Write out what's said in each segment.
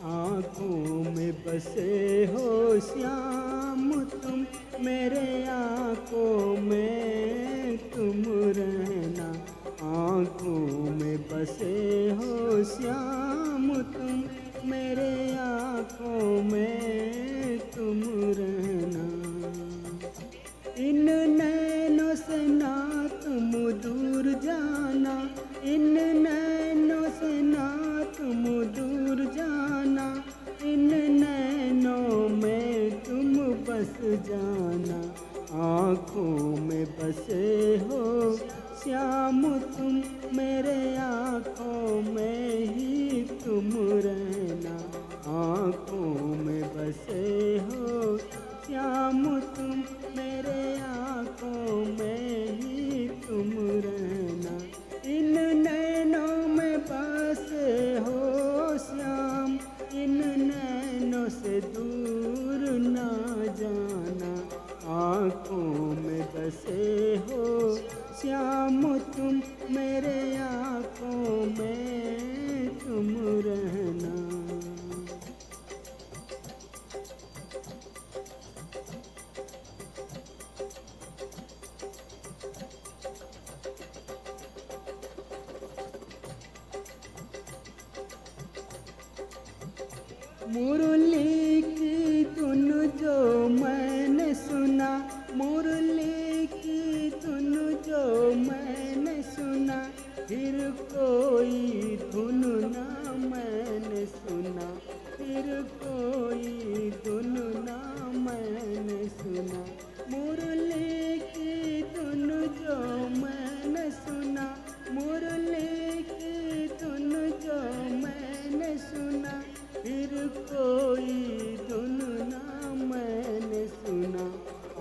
आँखों में बसे हो श्याम तुम, मेरे आँखों में तुम रहना। आँखों में बसे हो श्याम तुम, मेरे आँखों में तुम रहना। इन नैनों से ना तुम दूर जाना, इन नैनों से ना तुम दूर जाना, इन नैनों में तुम बस जाना। आँखों में बसे हो श्याम तुम, मेरे आँखों में ही तुम रहना। आँखों में बसे हो श्याम तुम, मेरे आँखों में ही तुम रहना। इन नैनों में बसे हो श्याम, इन नैनों से दूर ना जाना। आँखों में बसे हो श्याम तुम, मेरे आँखों में तुम रहना। मुरली की धुन जो मैंने सुना, मुरली की धुन जो मैंने सुना, फिर कोई धुन ना मैंने सुना, फिर कोई धुन ना मैंने सुना। मुरली की धुन जो मैंने सुना, मुरली की धुन जो मैंने सुना, फिर कोई धुन ना मैंने सुना।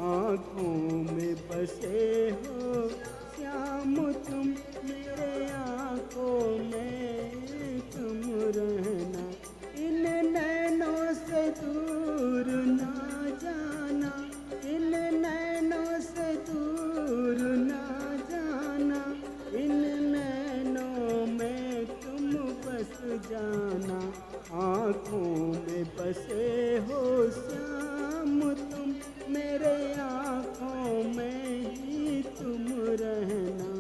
आँखों में बसे हो श्याम तुम, मेरे आँखों में तुम रहना। इन नैनों से दूर ना जाना, इन नैनों से दूर ना जाना, इन नैनों में तुम बस जाना। आँखों में बसे हो श्याम तुम, मेरे आँखों में ही तुम रहना।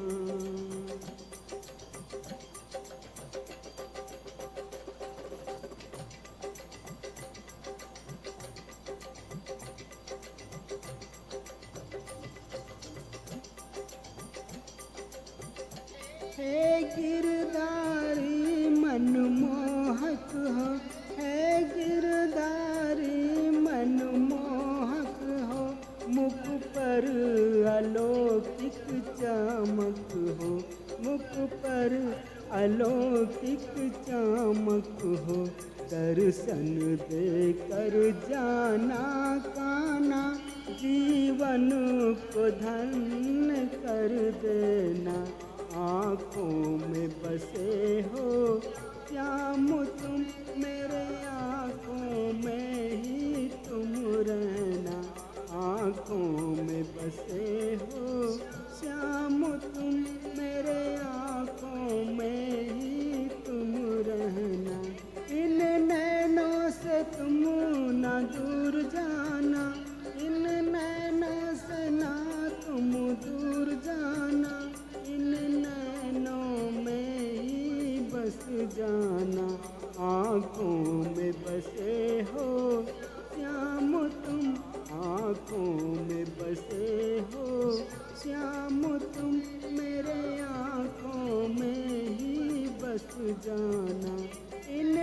हे गिरधारी मनमोहक हो, है गिरधारी मनमोहक हो, मुख पर अलौकिक चमक हो, मुख पर अलौकिक चमक हो। दर्शन दे कर जाना काना, जीवन को धन्य कर देना। आँखों में बसे हो श्याम तुम, मेरे आँखों में ही तुम रहना। आँखों में बसे हो श्याम तुम, मेरे आँखों में ही तुम रहना। इन नैनों से तुम ना दूर जाना, इन नैनों से ना तुम दूर जाना, इन नैनों में ही बस जाना। आँखों में बसे हो श्याम तुम, आँखों में बसे हो श्याम तुम, मेरे आँखों में ही बस जाना। इन